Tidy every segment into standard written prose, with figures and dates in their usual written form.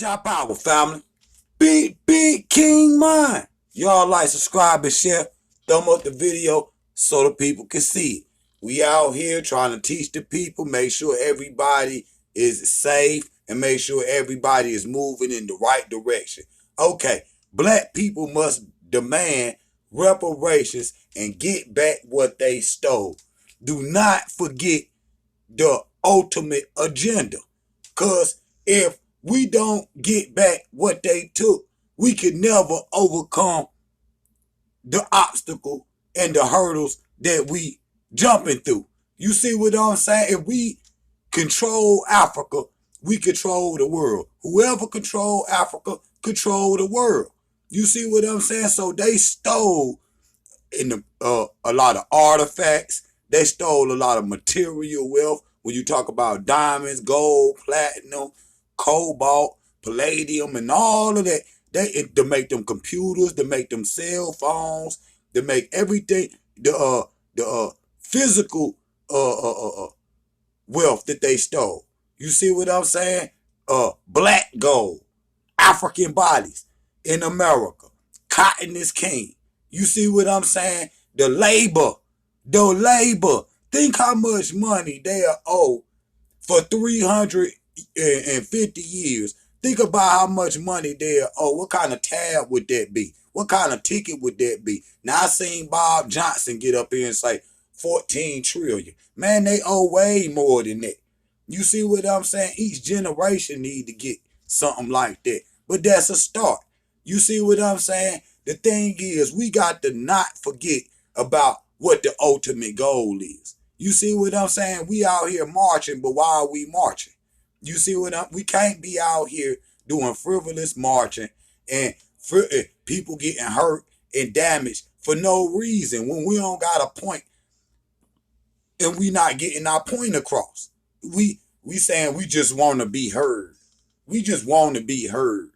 Top Power family. Big King Mine. Y'all like, subscribe, and share. Thumb up the video so the people can see it. We out here trying to teach the people, make sure everybody is safe, and make sure everybody is moving in the right direction. Okay, black people must demand reparations and get back what they stole. Do not forget the ultimate agenda. Because if we don't get back what they took, we could never overcome the obstacle and the hurdles that we jumping through. You see what I'm saying? If we control Africa, we control the world. Whoever control Africa, control the world. You see what I'm saying? So they stole a lot of artifacts. They stole a lot of material wealth. When you talk about diamonds, gold, platinum, cobalt, palladium, and all of that, to make them computers, to make them cell phones, to make everything, the physical wealth that they stole. You see what I'm saying? Black gold, African bodies in America. Cotton is king. You see what I'm saying? The labor. Think how much money they are owed for 350 years. Think about how much money they are owed. What kind of tab would that be? What kind of ticket would that be? Now I seen Bob Johnson get up here and say 14 trillion. Man, they owe way more than that. You see what I'm saying? Each generation need to get something like that. But that's a start. You see what I'm saying? The thing is, we got to not forget about what the ultimate goal is. You see what I'm saying? We out here marching, but why are we marching? You see we can't be out here doing frivolous marching and people getting hurt and damaged for no reason when we don't got a point and we not getting our point across. We saying we just want to be heard. We just want to be heard.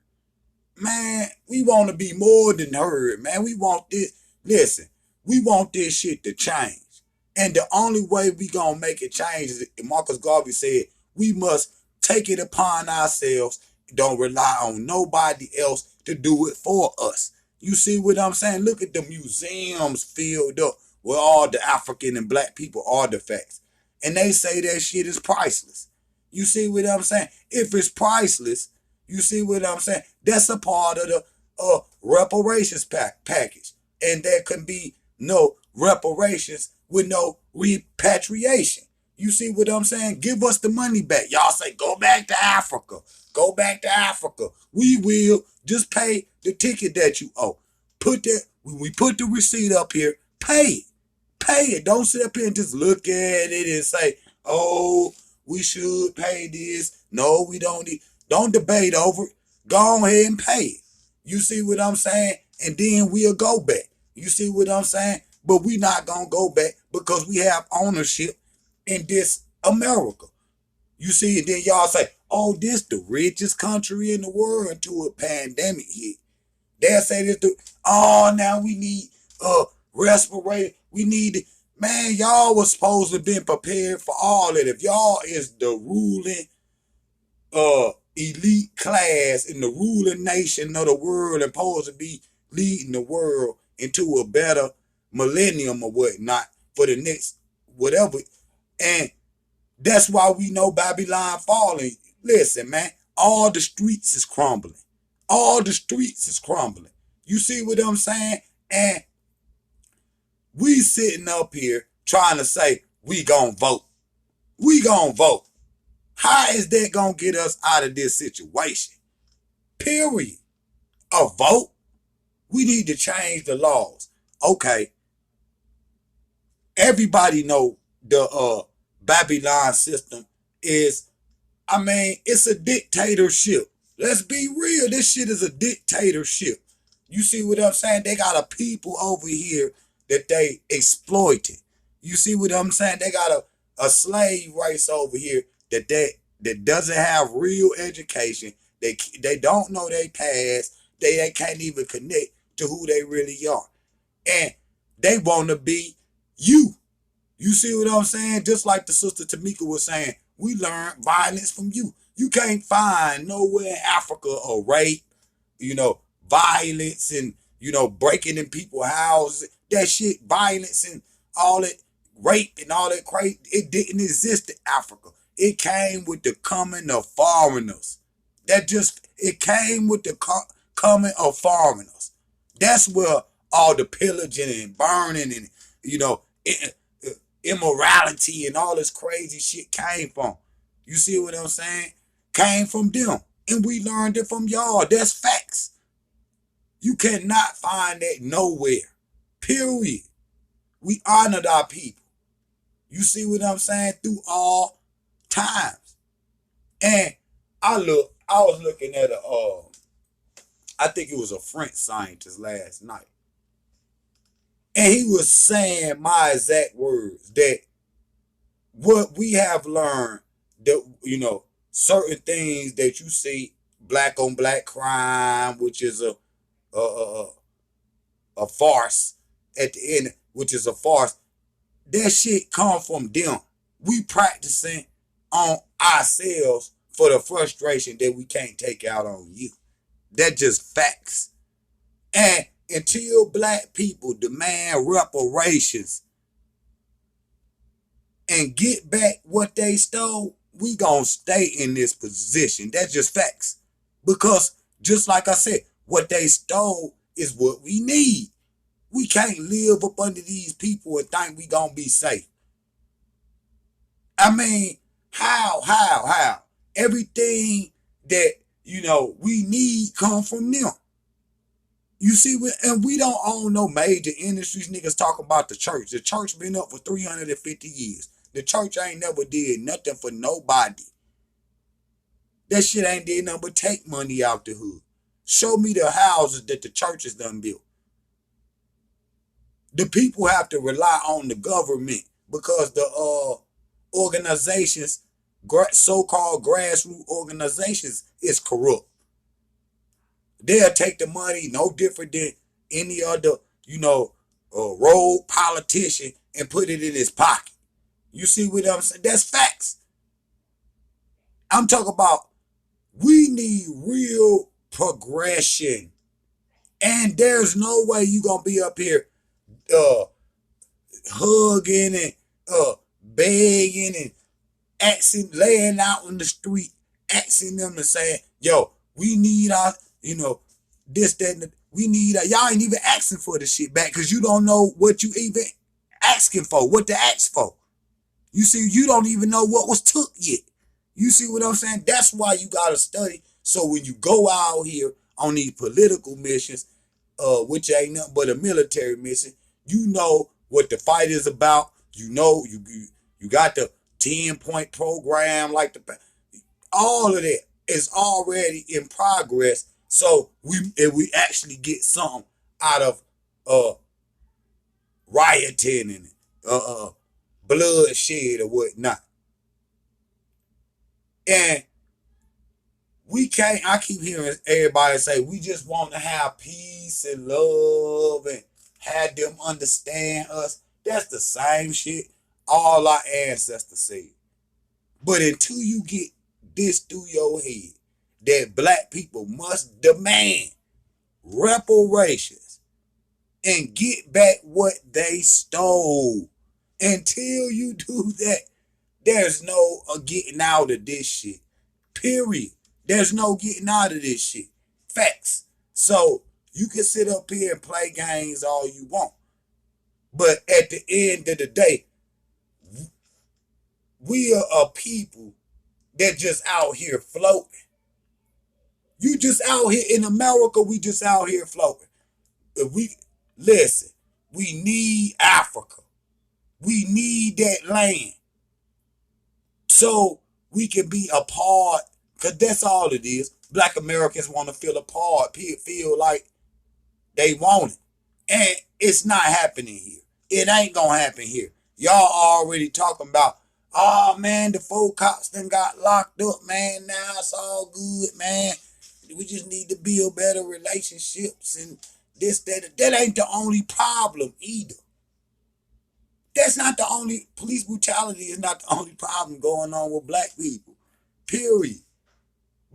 Man, we want to be more than heard, man. We want this. Listen, we want this shit to change. And the only way we gonna make it change is, Marcus Garvey said, we must take it upon ourselves. Don't rely on nobody else to do it for us. You see what I'm saying? Look at the museums filled up with all the African and black people artifacts. And they say that shit is priceless. You see what I'm saying? If it's priceless, you see what I'm saying? That's a part of the reparations package. And there can be no reparations with no repatriation. You see what I'm saying? Give us the money back. Y'all say, go back to Africa. Go back to Africa. We will. Just pay the ticket that you owe. We put the receipt up here. Pay it. Pay it. Don't sit up here and just look at it and say, oh, we should pay this. No, we don't need. Don't debate over it. Go ahead and pay it. You see what I'm saying? And then we'll go back. You see what I'm saying? But we not going to go back because we have ownership in this America. You see, and then y'all say, oh, this the richest country in the world until a pandemic hit. They'll say this, now we need respiration. We need it. Man, y'all was supposed to have been prepared for all that. If y'all is the ruling elite class in the ruling nation of the world and supposed to be leading the world into a better millennium or whatnot for the next whatever. And that's why we know Babylon falling. Listen, man, all the streets is crumbling. All the streets is crumbling. You see what I'm saying? And we sitting up here trying to say we gonna vote. We gonna vote. How is that gonna get us out of this situation? Period. A vote? We need to change the laws. Okay. Everybody know the Babylon system is, it's a dictatorship. Let's be real. This shit is a dictatorship. You see what I'm saying? They got a people over here that they exploited. You see what I'm saying? They got a slave race over here that doesn't have real education. They don't know their past. They can't even connect to who they really are. And they want to be you. You see what I'm saying? Just like the sister Tamika was saying, we learn violence from you. You can't find nowhere in Africa a rape, violence and, breaking in people's houses. That shit, violence and all that, rape and all that crazy, it didn't exist in Africa. It came with the coming of foreigners. It came with the coming of foreigners. That's where all the pillaging and burning and, you know, immorality and all this crazy shit came from. You see what I'm saying? Came from them. And we learned it from y'all. That's facts. You cannot find that nowhere. Period. We honored our people. You see what I'm saying? Through all times. And I was looking at I think it was a French scientist last night. And he was saying my exact words that what we have learned that, certain things that you see, black on black crime, which is a farce at the end, which is a farce. That shit come from them. We practicing on ourselves for the frustration that we can't take out on you. That just facts. And until black people demand reparations and get back what they stole, we gonna stay in this position. That's just facts. Because just like I said, what they stole is what we need. We can't live up under these people and think we gonna be safe. I mean, how? Everything that, we need come from them. You see, and we don't own no major industries. Niggas talk about the church. The church been up for 350 years. The church ain't never did nothing for nobody. That shit ain't did nothing but take money out the hood. Show me the houses that the churches done built. The people have to rely on the government because the organizations, so-called grassroots organizations, is corrupt. They'll take the money no different than any other, rogue politician and put it in his pocket. You see what I'm saying? That's facts. I'm talking about we need real progression. And there's no way you gonna be up here hugging and begging and asking, laying out in the street, asking them to say, yo, we need our, this, that, and we need y'all ain't even asking for the shit back because you don't know what you even asking for, what to ask for. You see, you don't even know what was took yet. You see what I'm saying? That's why you gotta study. So when you go out here on these political missions, which ain't nothing but a military mission, you know what the fight is about. You know you got the 10-point program, like all of that is already in progress. So we actually get something out of rioting and bloodshed or whatnot. And we can't, I keep hearing everybody say, we just want to have peace and love and have them understand us. That's the same shit all our ancestors said. But until you get this through your head, that black people must demand reparations and get back what they stole. Until you do that, there's no getting out of this shit. Period. There's no getting out of this shit. Facts. So you can sit up here and play games all you want. But at the end of the day, we are a people that just out here floating. You just out here in America, we just out here floating. If listen, we need Africa. We need that land. So we can be a part, because that's all it is. Black Americans want to feel a part, feel like they want it. And it's not happening here. It ain't gonna happen here. Y'all already talking about, oh man, the 4 cops done got locked up, man. Now it's all good, man. We just need to build better relationships and this, that. That ain't the only problem either. That's not the only, police brutality is not the only problem going on with black people. Period.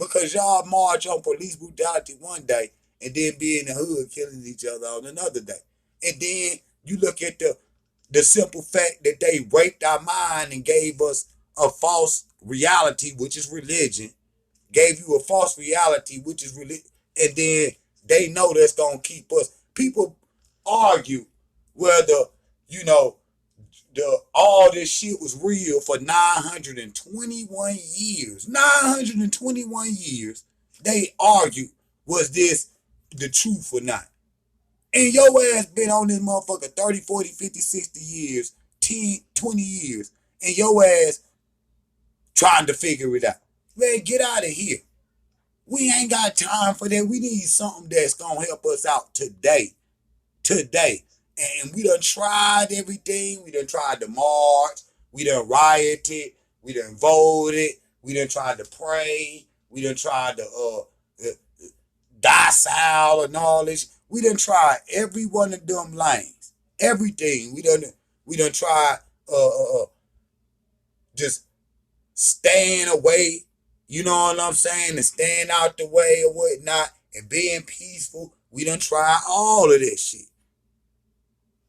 Because y'all march on police brutality one day and then be in the hood killing each other on another day. And then you look at the simple fact that they raped our mind and gave us a false reality, which is religion, gave you a false reality, which is religion, and then they know that's gonna keep us. People argue whether, you know, all this shit was real for 921 years. 921 years. They argue, was this the truth or not? And your ass been on this motherfucker 30, 40, 50, 60 years, 10, 20 years, and your ass trying to figure it out. Man, get out of here. We ain't got time for that. We need something that's gonna help us out today. Today. And we done tried everything. We done tried to march. We done rioted. We done voted. We done tried to pray. We done tried to docile and all this. We done tried every one of them lanes. Everything. We done tried just staying away, you know what I'm saying, and staying out the way or whatnot, and being peaceful. We done tried all of that shit.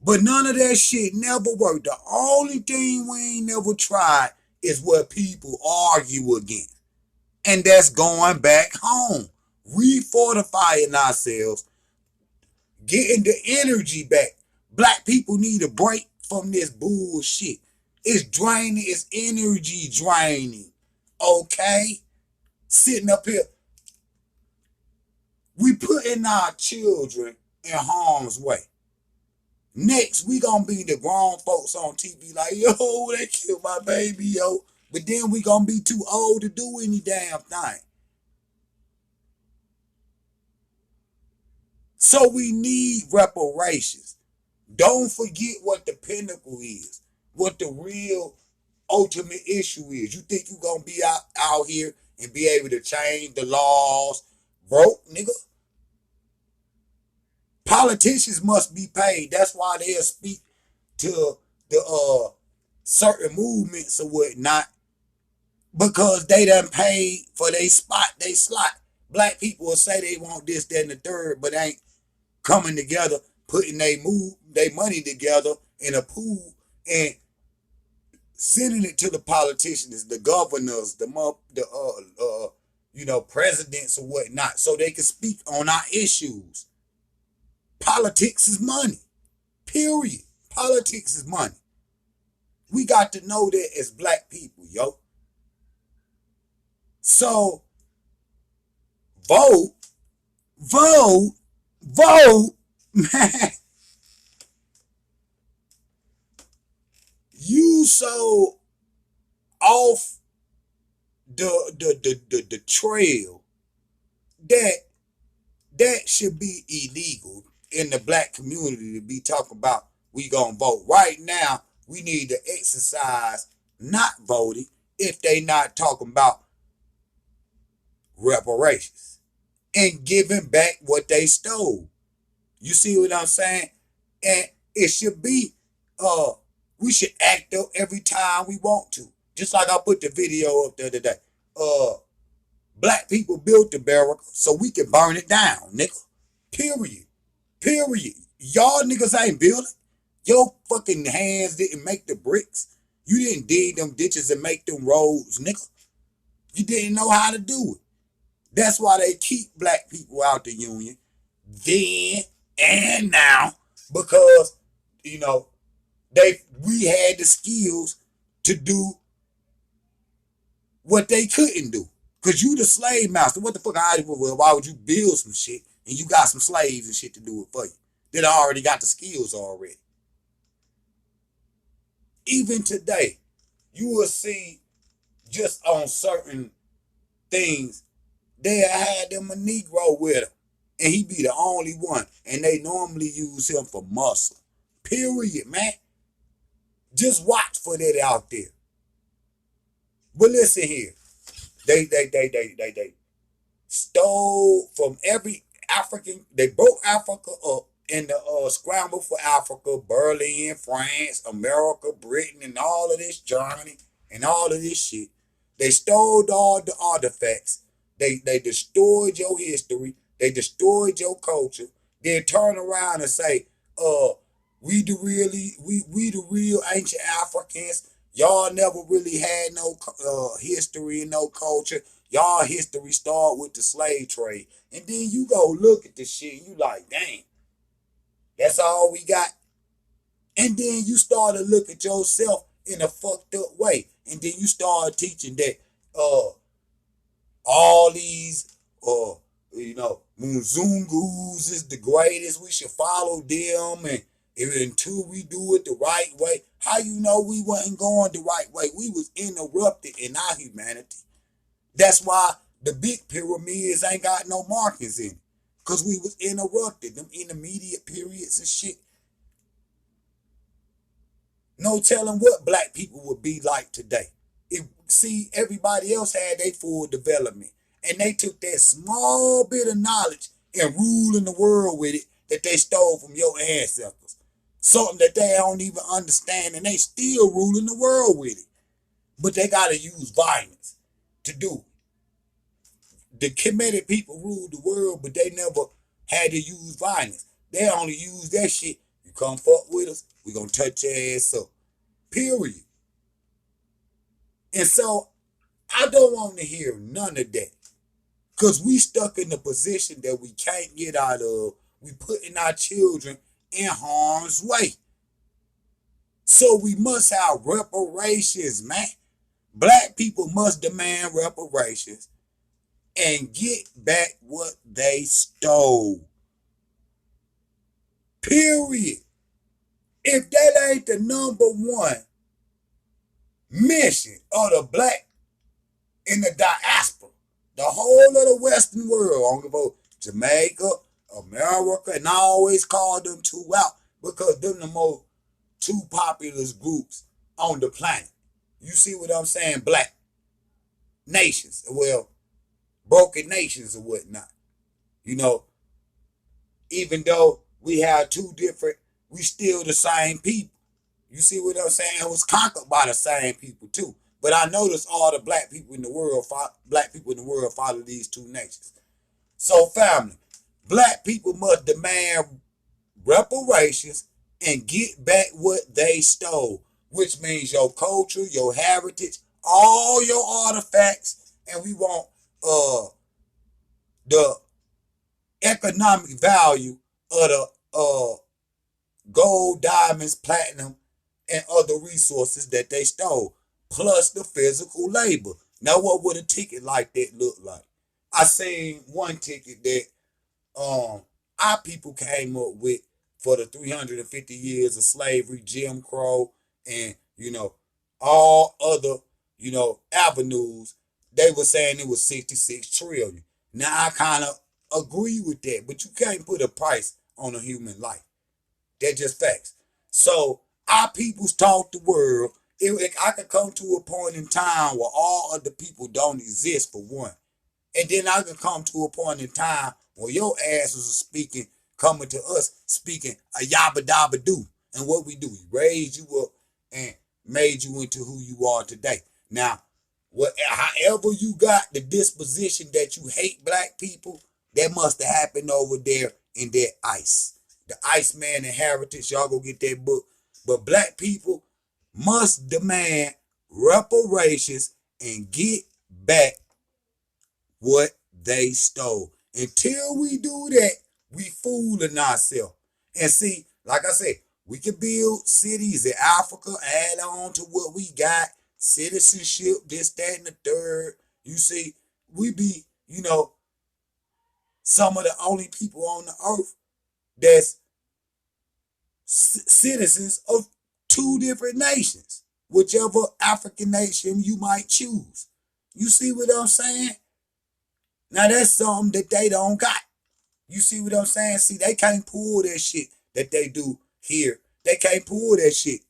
But none of that shit never worked. The only thing we ain't never tried is what people argue against. And that's going back home. Refortifying ourselves. Getting the energy back. Black people need a break from this bullshit. It's draining. It's energy draining. Okay? Sitting up here. We putting our children in harm's way. Next, we gonna be the grown folks on TV like, yo, they killed my baby, yo. But then we gonna be too old to do any damn thing. So we need reparations. Don't forget what the pinnacle is. What the real ultimate issue is. You think you gonna be out here and be able to change the laws? Broke, nigga. Politicians must be paid. That's why they'll speak to the certain movements or whatnot, because they done paid for their spot, they slot. Black people will say they want this, that, and the third, but ain't coming together, putting their money together in a pool and sending it to the politicians, the governors, the presidents or whatnot, so they can speak on our issues. Politics is money. Period. Politics is money. We got to know that as black people, yo. So, vote, man. You so off the trail that should be illegal in the black community to be talking about we gonna vote. Right now, we need to exercise not voting if they not talking about reparations and giving back what they stole. You see what I'm saying? And it should be, we should act up every time we want to. Just like I put the video up the other day. Black people built the barracks so we can burn it down, nigga. Period. Y'all niggas ain't building. Your fucking hands didn't make the bricks. You didn't dig them ditches and make them roads, nigga. You didn't know how to do it. That's why they keep black people out the union then and now, because, we had the skills to do what they couldn't do. Because you the slave master. What the fuck? Why would you build some shit and you got some slaves and shit to do it for you that already got the skills already? Even today, you will see just on certain things, they had them a Negro with him. And he be the only one. And they normally use him for muscle. Period, man. Just watch for that out there. But listen here. They stole from every African. They broke Africa up in the scramble for Africa, Berlin, France, America, Britain, and all of this Germany and all of this shit. They stole all the artifacts. They destroyed your history. They destroyed your culture. Then turn around and say, we the real ancient Africans. Y'all never really had no history and no culture. Y'all history start with the slave trade. And then you go look at this shit and you like, damn, that's all we got. And then you start to look at yourself in a fucked up way. And then you start teaching that all these Mzungus is the greatest. We should follow them, and until we do it the right way. How you know we wasn't going the right way? We was interrupted in our humanity. That's why the big pyramids ain't got no markings in it. Cause we was interrupted. Them intermediate periods and shit. No telling what black people would be like today. See, everybody else had their full development. And they took that small bit of knowledge and ruling the world with it that they stole from your ancestors. Something that they don't even understand, and they still ruling the world with it. But they gotta use violence to do it. The Kemetic people ruled the world, but they never had to use violence. They only use that shit. You come fuck with us, we gonna touch your ass up. Period. And so I don't want to hear none of that. Because we stuck in the position that we can't get out of. We putting our children in harm's way. So we must have reparations, man. Black people must demand reparations and get back what they stole. Period. If that ain't the number one mission of the black in the diaspora, the whole of the Western world, I don't give a Jamaica, America, and I always call them two out because them the most two populous groups on the planet. You see what I'm saying? Black nations, well, broken nations or whatnot. You know, even though we have two different, we still the same people. You see what I'm saying? It was conquered by the same people too. But I notice all the black people in the world follow these two nations. So family, black people must demand reparations and get back what they stole, which means your culture, your heritage, all your artifacts, and we want the economic value of the gold, diamonds, platinum, and other resources that they stole, plus the physical labor. Now, what would a ticket like that look like? I seen one ticket that our people came up with for the 350 years of slavery, Jim Crow, and all other avenues. They were saying it was 66 trillion. Now I kind of agree with that, but you can't put a price on a human life. They're just facts. So our peoples taught the world. I could come to a point in time where all other people don't exist for one. And then I could come to a point in time where your asses are speaking, coming to us, speaking a yabba dabba do. And what we do, we raised you up and made you into who you are today. Now, however you got the disposition that you hate black people, that must have happened over there in that ice. The Iceman and Heritage, y'all go get that book. But black people must demand reparations and get back what they stole. Until we do that, we fooling ourselves. And see, like I said, we can build cities in Africa, add on to what we got, citizenship, this, that, and the third. You see, we be, some of the only people on the earth that's citizens of two different nations, whichever African nation you might choose. You see what I'm saying? Now that's something that they don't got. You see what I'm saying? See, they can't pull that shit that they do here. They can't pull that shit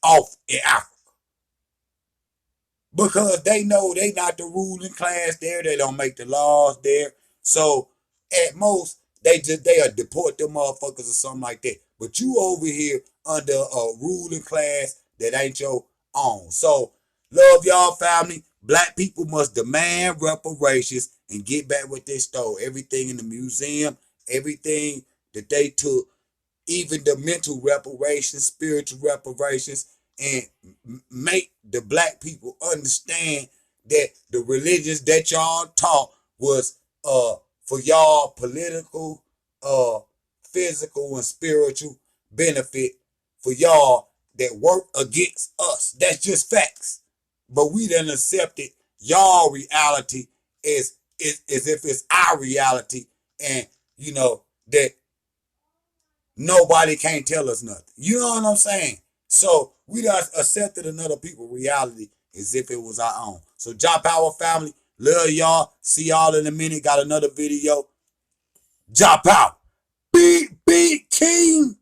off in Africa. Because they know they not the ruling class there. They don't make the laws there. So at most, they'll deport them motherfuckers or something like that. But you over here under a ruling class that ain't your own. So love y'all family. Black people must demand reparations and get back what they stole. Everything in the museum, everything that they took, even the mental reparations, spiritual reparations, and make the black people understand that the religions that y'all taught was for y'all political, uh physical, and spiritual benefit for y'all that work against us. That's just facts. But we done accepted y'all reality as if it's our reality, and you know that nobody can't tell us nothing. You know what I'm saying? So we done accepted another people's reality as if it was our own. So Job Power family, love y'all. See y'all in a minute. Got another video. Job Power. Big King.